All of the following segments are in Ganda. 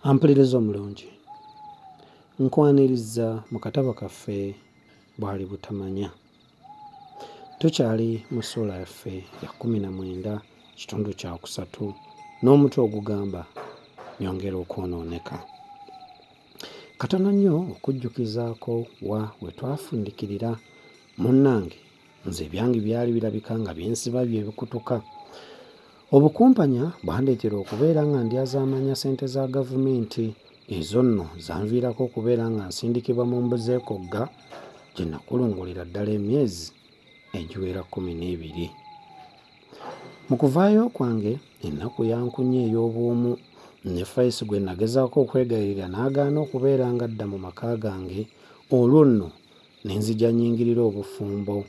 Ampuliriza omulungi, nkwaniriza mu katabo kaffe bwali butamanya. Tukyali mu ssuula yaffe ya 19 kitundu kya 3 n'omutwe ogugamba nyongera okwonooneka. Katono nnyo okujjukizaako we twafundikirira. Munnange, nze ebyange byali birabika nga byensiba bye bikutuka. Obukumpanya bwandeetera okubeera nga ndyazaamanya ssente za gavumenti, ezo nno zanviirako okubeera nga nsindikibwa mu mbuzeekogga gye nakulungulira ddala emyezi egiwera 12. Mu kuvaayo kwange ennaku yankunye ey'obwomu ne Faisi gwe nagezaako okwegayirira n'agaana okubeera nga adda mu maka gange. Olwo nno ne nzija nnyingirira obufumbo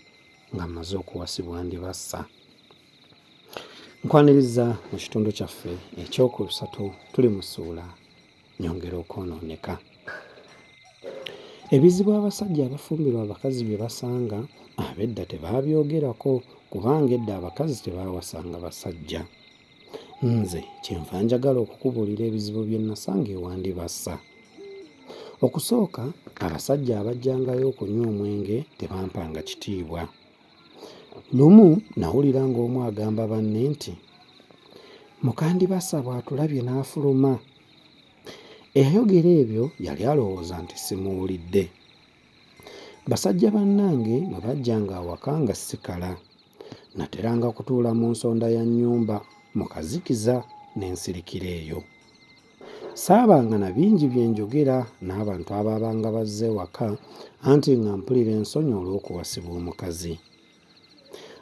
nga mmaze okuwasibwa ndibassa. Nkwaniriza mu kitundu kyaffe ekyokusatu tuli mu ssuula nyongera okwonooneka. Ebizibu abasajja abafumbirwa abakazi bye basanga ab'edda tebaabyogerako, kubanga edda abakazi tebaawasanga basajja. Nze kyenva njagala okukubuulira ebizibu bye nasanga ewandibassa. Okusooka, abasajja abajjangayo okunywa omwenge tebampanga kitiibwa. Lumu nawulira ng'omu agamba banne nti, "Mukandibassa bw'atulabye n'afuluma." Eyayogera ebyo yali alowooza nti simuwulidde. Basajja bannange bwe bajjanga awaka nga sikala, nateranga kutuula mu nsonda ya nnyumba mu kazikiza n'ensirikira eyo. Saabanga na bingi bye njogera n'abantu abaabanga bazze ewaka, anti nga mpulira ensonyi olw'okuwasibwa omukazi.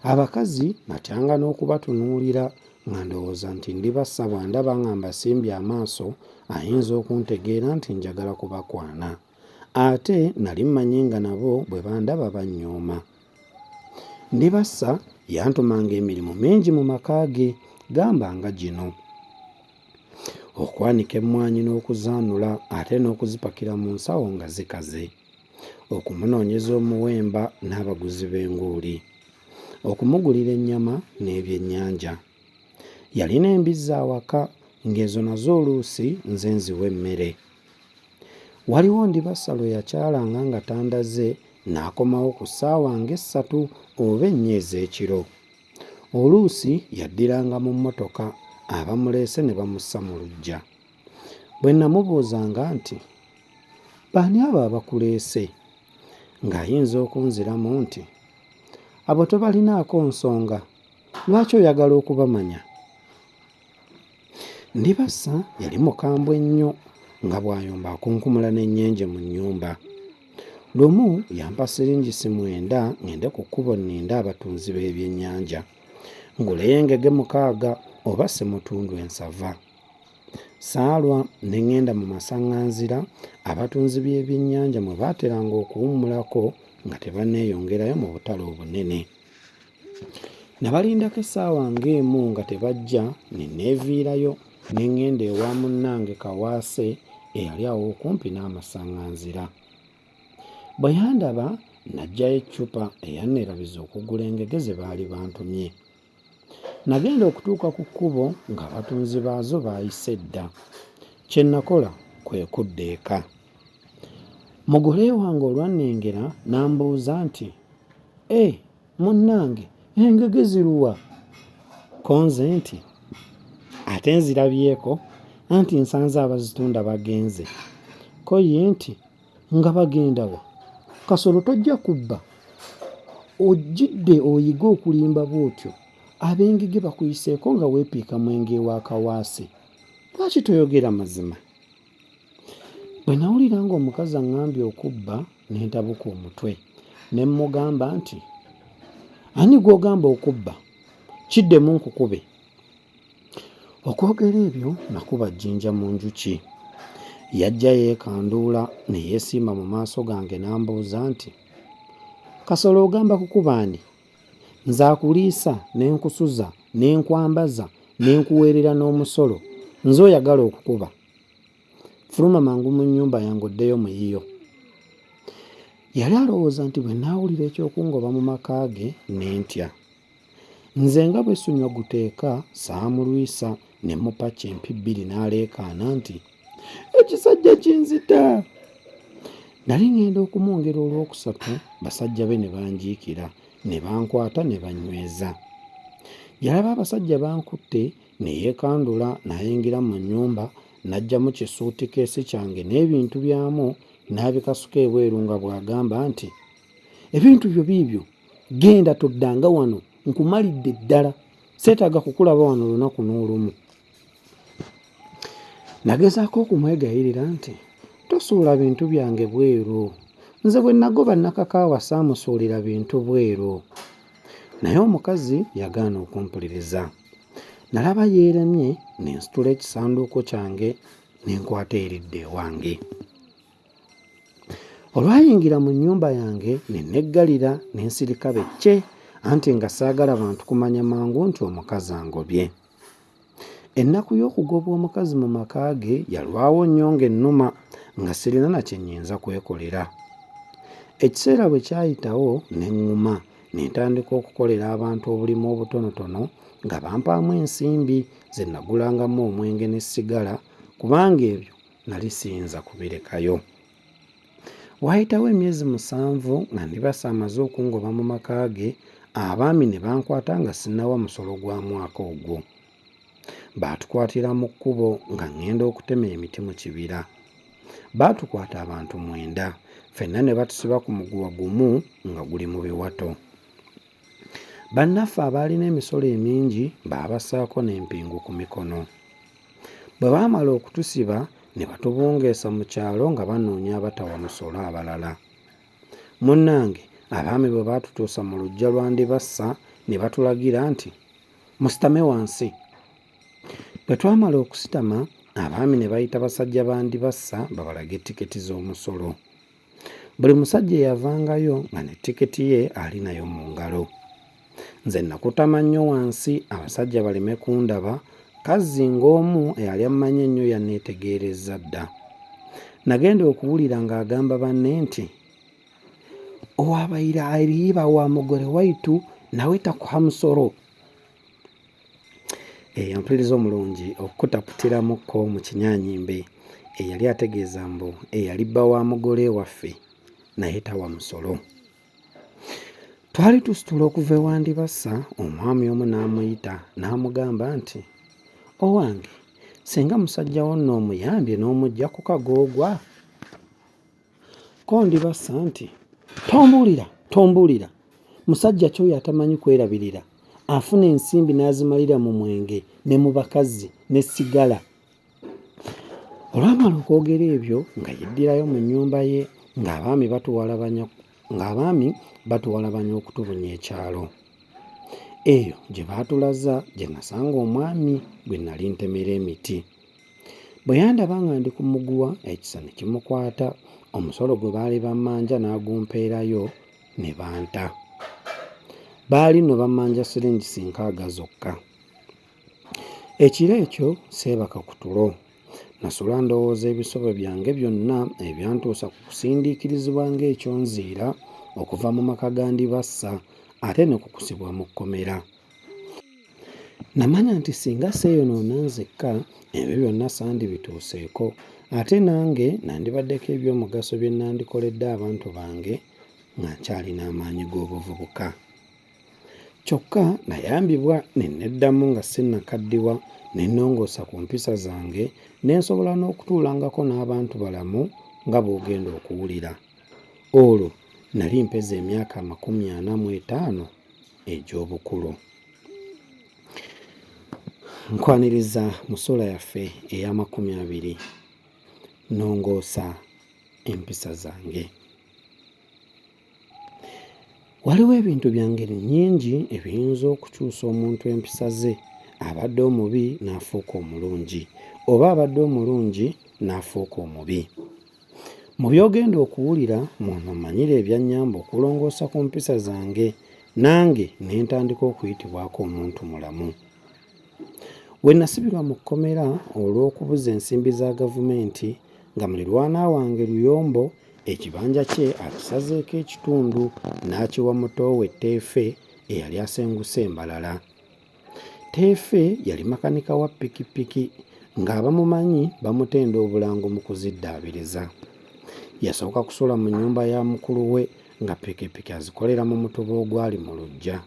Abakazi natyanga n'okubatunuulira nga ndowooza nti ndibassa bw'andaba nga mbasimbye amaaso ayinza okuntegeera nti njagala kubakwana. Ate nali mmanyi nga nabo bwe bandaba bannyooma. Ndibassa yantumanga emirimu mingi mu maka ge, gamba nga gino: okwanika emmwanyi n'okuzaanula ate n'okuzipakira mu nsawo nga zikaze, okumunoonyeza omuwemba n'abaguzi b'enguuli, okumugulira ennyama n'ebyennyanja. Yalina embizzi awaka ng'ezo nazo oluusi nze nziwa emmere. Waliwo Ndibassa lwe yakyalanga nga tandaze n'akomawo ku ssaawa nga 3 oba 4 ez'ekiro. Oluusi yaddiranga mu mmotoka, abamuleese ne bamussa mu luggya. Bwe namubuuzanga nti, "Baani abo abakuleese?" ng'ayinza okunziramu nti, "Abo tobalinaako nsonga, lwaki oyagala okubamanya?" Ndibassa yali mukambwe nnyo nga bw'ayomba akunkumula n'ennyenje mu nnyumba. Lumu yampa siringisi 9 ngende ku kkubo nninda abatunzi b'ebyennyanja, nguleyo engege 6 oba semutundu ensava. Saalwa ne ŋŋenda mu masaŋŋanzira abatunzi b'ebyennyanja mwe baateranga okuwummulako nga tebanneeyongerayo mu butale obunene. Nabalindako essaawa ng'emu nga tebajja, ne neeviirayo ne ŋŋenda ewa munnange Kawaase eyali awo okumpi n'amasaŋŋanzira. Bwe yandaba n'aggyayo eccupa eyanneerabiza okugula engege ze baali bantumye. Nagenda okutuuka ku kkubo ng'abatunzi baazo baayise dda. Kye nakola kwe kudda eka. Mugole wange olwannengera n'ambuuza nti, munnange, engege ziruwa?" Ko nze nti, "Ate nzirabyeko, anti nsanze abazitunda bagenze." Ko ye nti, "Nga bagenda wa? Kasolo tojja kubba? Ojjidde oyiga okulimba bw'otyo, ab'engege bakuyiseeko nga weepiika mwenge ewa Kawaase. Lwaki toyogera mazima?" Bwe nawulira ng'omukazi aŋŋambye okubba ne ntabuka omutwe, ne mmugamba nti, "Ani gw'ogamba okubba? Kiddemu nkukube." Okwogera ebyo nakuba jjinja mu njuki. Yajja yeekanduula ne yeesiima mu maaso gange n'ambuuza nti, "Kasolo ogamba kukuba ani? Nze akuliisa ne nkusuza ne nkwambaza ne nkuweerera n'omusolo, nze oyagala okukuba? Fuluma mangu mu nnyumba yange oddeyo mu yiyo." Yali alowooza nti bwe naawulira ekyokungoba mu maka ge ne ntya. Nze nga bwe sunywa guteeka saamulwisa ne mupa kyempi 2 n'aleekaana nti, ekisajja kinzita. Nali ngenda okumwongera olwokusatu, basajja be ne banjiikira, ne bankwata ne banyweza. Yalaba abasajja bankutte ne yeekandula n'ayingira mu nnyumba, n'aggyamu kisuutikeesi kyange n'ebintu byamu n'abikasuka ebweru nga bw'agamba nti, ebintu byo biibyo, genda toddanga wano, nkumalidde ddala, seetaaga kukulaba wano lunaku n'olumu. Nagezaako okumwegayirira nti, tosuula bintu byange bweru, nze bwe nagoba nakakaawa saamusuulira bintu bweru. Naye omukazi yagaana okumpuliriza. Nalaba yeeremye, ne nsitula ekisanduuko kyange ne nkwata eridda ewange. Olwayingira mu nnyumba yange ne neggalira ne nsirika becce, anti nga saagala bantu kumanya mangu nti omukazi angobye. Ennaku y'okugobwa omukazi mu maka ge yalwawo nnyo ng'ennuma, nga sirina na kye nnyinza kwekolera. Ekiseera bwe kyayitawo ne ŋŋuma, ne ntandika okukolera abantu obulimu obutonotono nga bampaamu ensimbi ze nagulangamu omwenge ne sigala, kubanga ebyo nali siyinza kubirekayo. Waayitawo emyezi 7 nga ndibasa amaze okungoba mu maka ge, abaami ne bankwata nga sinnawa musolo gwa mwaka ogwo. Baatukwatira mu kkubo nga ŋŋenda okutema emiti mu kibira. Baatukwata abantu 9, ffenna ne batusiba ku muguwa gumu nga guli mu biwato. Bannaffe abaalina emisolo emingi baabasaako n'empingu ku mikono. Bwe baamala okutusiba ne batubungeesa mu kyalo nga banoonya abatawa musolo abalala. Munnange, abaami bwe baatutuusa mu luggya lwa Ndibassa ne batulagira nti, musitame wansi. Bwe twamala okusitama, abaami ne bayita basajja ba Ndibassa babalaga tiketi z'omusolo. Buli musajja eyavangayo nga ne tiketi ye ali nayo mu ngalo. Nze nakutama nnyo wansi abasajja baleme kundaba, kazzinga omu eyali ammanyi ennyo yanneetegeerezza dda. Nagenda okuwulira ng'agamba banne nti, owabayira aliyiba wa mugole waitu nawe takuha musolo. Mpuliriza omulungi okukutaputirامukko mu kinyaanyimbe eyali ategeeza mbu eyalibba wa mugole waffe naye tawa musolo. Twali tusitula okuva ewa Ndibassa, omwami omu n'amuyita n'amugamba nti, owange, singa musajja wo nno omuyambye n'omugya ku kagoogwa. Ko Ndibassa nti, tombuulira, musajja kyoyo atamanyi kwerabirira, afuna ensimbi n'azimalira mu mwenge ne mu bakazi ne sigala. Olwamala okwogera ebyo nga yeddirayo mu nnyumba ye, ng'abaami batuwalabanya okutubunya ekyalo. Eyo gye baatulaza gye nasanga omwami gwe nali ntemera emiti. Bwe yandaba nga ndi ku muguwa, ekisa ne kimukwata, omusolo gwe baali bammanja n'agumpeerayo ne banta. Baali nno bammanja siringi 60 zokka. Ekiro ekyo seebaka ku tulo. Nasula ndowooza ebisobe byange byonna ebyantuusa ku kusindiikirizibwa ng'ekyonziira okuva mu maka ga Ndibassa ate ne kukusibwa mu kkomera. Namanya nti singa seeyonoona nzekka, ebyo byonna sandibituuseeko, ate nange nandibaddeko eby'omugaso bye nandikoledde abantu bange nga nkyalina amaanyi g'obuvubuka. Kyokka nayambibwa ne neddamu nga sinnakaddiwa, ne nnongoosa ku mpisa zange, ne nsobola n'okutuulangako n'abantu balamu nga bw'ogenda okuwulira. Olwo nali mpeza emyaka 45 egy'obukulu. Nkwaniriza mu ssula yaffe eya 20, nnongoosa empisa zange. Waliwo ebintu bya ngeri nnyingi ebiyinza okukyusa omuntu empisa ze, abadde omubi n'afuuka omulungi, oba abadde omulungi n'afuuka omubi. Mu by'ogenda okuwulira muno mmanyira ebyannyamba okulongoosa ku mpisa zange, nange ne ntandika okuyitibwako omuntu mulamu. We nasibirwa mu kkomera olw'okubuza ensimbi za gavumenti, nga mulirwana wange Luyombo ekibanja kye akisazeeko ekitundu n'akiwa mutoowe Teefe eyali asenguse Mbalala. Teefe yali makanika wa pikipiki ng'abamumanyi bamutenda obulango mu kuziddaabiriza. Yasooka kusula mu nnyumba ya mukulu we nga pikipiki azikolera mu mutuba ogwali mu luggya.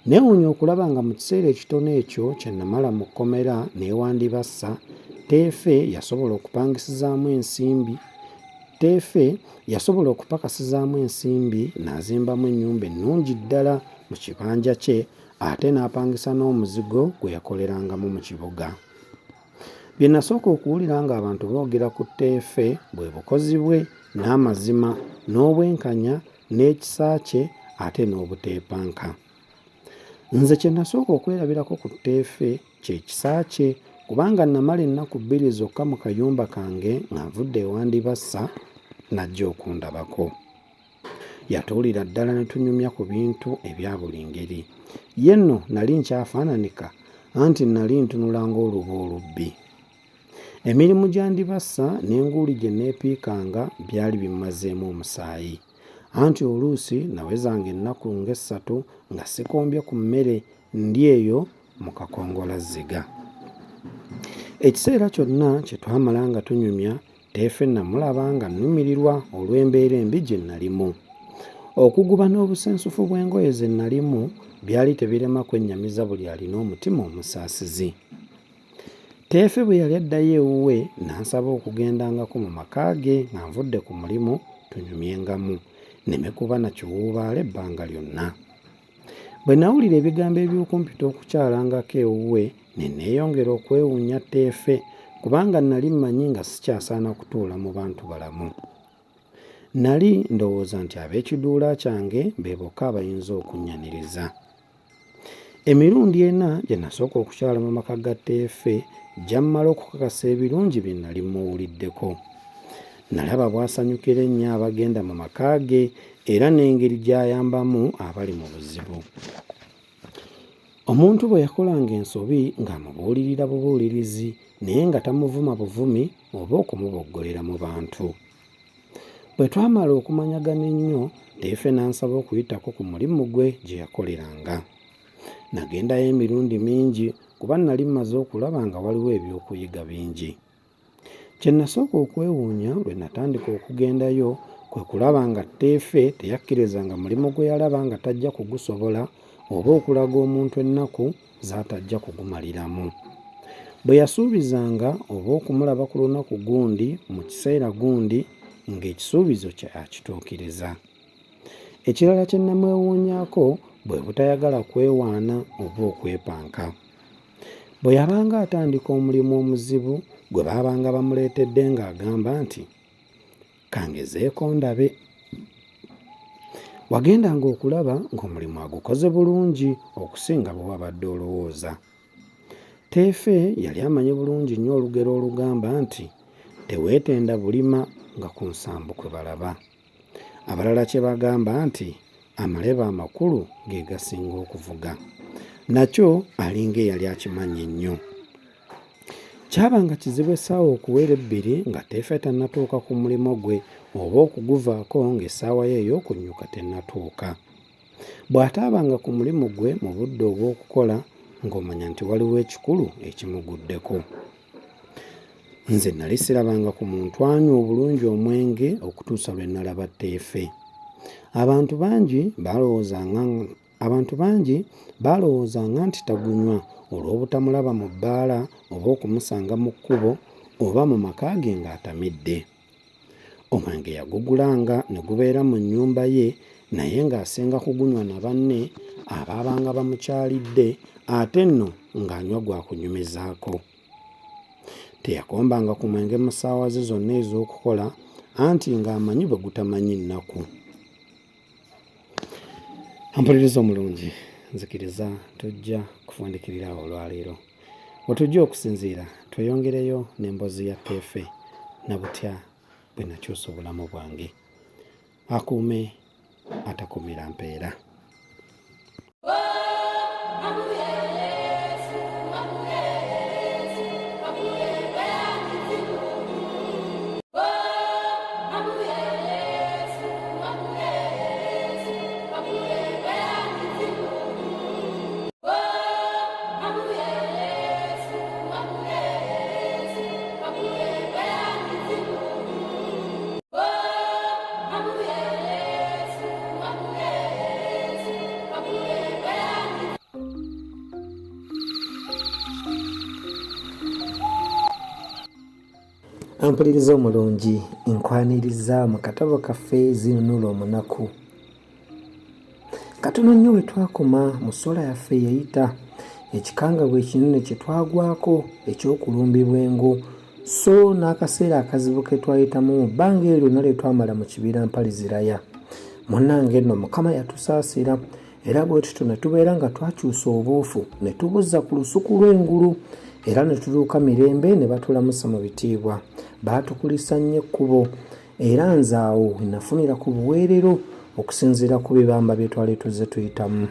Neewuunya okulaba nga mu kiseera ekitono ekyo kye namala mu kkomera neewandibassa, Teefe yasobola okupakasizaamu ensimbi n'azimbamu ennyumba ennungi ddala mu kibanja kye, ate n'apangisa n'omuzigo gwe yakolerangamu mu kibuga. Bye nasooka okuwulira ng'abantu boogera ku Teefe bwe bukozi bwe n'amazima n'obwenkanya n'ekisa kye ate n'obuteepanka. Nze kye nasooka okwerabirako ku Teefe kye kisa kye, kubanga namala ennaku 2 zokka mu kayumba kange nga nvudde ewandibassa n'ajja okundabako. Yatuulira ddala ne tunyumya ku bintu ebya buli ngeri. Ye nno nali nkyafaananika anti nali ntunula ng'oluba olubbi. Emirimu gyandibassa n'enguuli gye neepiikanga byali bimazeemu omusaayi, anti oluusi nawezanga ennaku nga 3 nga sikombye ku mmere ndi eyo mu kakongolazziga. Ekiseera kyonna kye twamala nga tunyumya, Teefe namulaba nga nnumirirwa olw'embeera embi gye nalimu. Okuguba n'obusensufu bw'engoye ze nalimu byali tebirema kwennyamiza buli alina omutima omusaasizi. Teefe bwe yali addayo ewuwe n'ansaba okugendangako mu maka ge nga nvudde ku mulimu tunyumyengamu, nneme kuba na kiwuubaala ebbanga lyonna. Bwe nawulira ebigambo eby'okumpita okukyalangako ewuwe ne neeyongera okwewuunya Teefe, kubanga nali mmanyi nga sikyasaana kutuula mu bantu balamu. Nali ndowooza nti ab'ekiduula kyange be bokka abayinza okunnyaniriza. Emirundi ena gye nasooka okukyala mu maka ga Teefe gy'ammala okukakasa ebirungi bye nali muwuliddeko. Nalaba bw'asanyukira ennyo abagenda mu maka ge era n'engeri gy'ayambamu abali mu buzibu. Omuntu bwe yakolanga ensobi ng'amubuulirira bubuulirizi naye nga tamuvuma buvumi oba okumuboggolera mu bantu. Bwe twamala okumanyagana ennyo, Teefe n'ansaba okuyitako ku mulimu gwe gye yakoleranga. Nagendayo emirundi mingi kuba nali mmaze okulaba nga waliwo ebyokuyiga bingi. Kye nasooka okwewuunya lwe natandika okugendayo kwe kulaba nga Teefe teyakkirizanga mulimu gwe yalaba nga tajja kugusobola oba okulaga omuntu ennaku z'atajja kugumaliramu. Bwe yasuubizanga oba okumulaba ku lunaku gundi mu kiseera gundi ng'ekisuubizo kye akituukiriza. Ekirala kye namwewuunyaako bwe butayagala kwewaana oba okwepanka. Bwe yabanga atandika omulimu omuzibu gwe baabanga bamuleetedde ng'agamba nti, "Kangezeeko ndabe." Wagendanga okulaba ng'omulimu agukoze bulungi okusinga bwe wabadde olowooza. Teefe yali amanyi bulungi nnyo olugero olugamba nti, "Teweetenda bulima nga ku nsambu kwe balaba." Abalala kye bagamba nti, "Amalebe amakulu ge gasinga okuvuga." Nakyo alinga eyali akimanyi nnyo. Kyabanga kizibu essaawa okuwera 2 nga Teefe tannatuuka ku mulimo gwe oba okuguvaako ng'essaawa ye ey'okunnyuka tennatuuka. Bw'ataabanga ku mulimu gwe mu budde obw'okukola ng'omanya nti waliwo ekikulu ekimuguddeko. Nze nali sirabanga ku muntu anywa obulungi omwenge okutuusa lwe nalaba Teefe. Abantu bangi baalowoozanga nti tagunywa olw'obutamulaba mu bbaala oba okumusanga mu kkubo oba mu maka ge ng'atamidde. Omwenge yagugulanga ne gubeera mu nnyumba ye, naye ng'asinga kugunywa na banne abaabanga bamukyalidde, ate nno ng'anywa gwa kunyumizaako. Teyakombanga ku mwenge mu ssaawa ze zonna ez'okukola, anti ng'amanyi bwe gutamanyi nnaku. Mpuliriza omulungi, nzikiriza tujja kufundikirira olwaleero. Bwe tujja okusinziira tweyongereyo n'emboozi ya Teefe na butya bwe nakyusa obulamu bwange. Akuume atakumira mpeera. Ampuliriza omulungi nkwaniriza mu katabo kaffe zinunula omunaku. Katono nnyo we twakoma mu ssola yaffe yayita ekikangabwa ekinene kye twagwako eky'okulumbibwa engo, so n'akaseera akazibu ke twayitamu mu bbanga eryo lyonna lye twamala mu kibira mpaliziraya. Munnange nno Mukama yatusaasira era bwe tutyo ne tubeera nga twakyusa obuufu ne tubuzza ku lusuku lw'engulu era ne tuluuka mirembe ne batulamusa mu bitiibwa. Baatukulisa nnyo ekkubo era nze awo we nafunira ku buweerero okusinziira ku bibamba bye twali tuzze tuyitamu.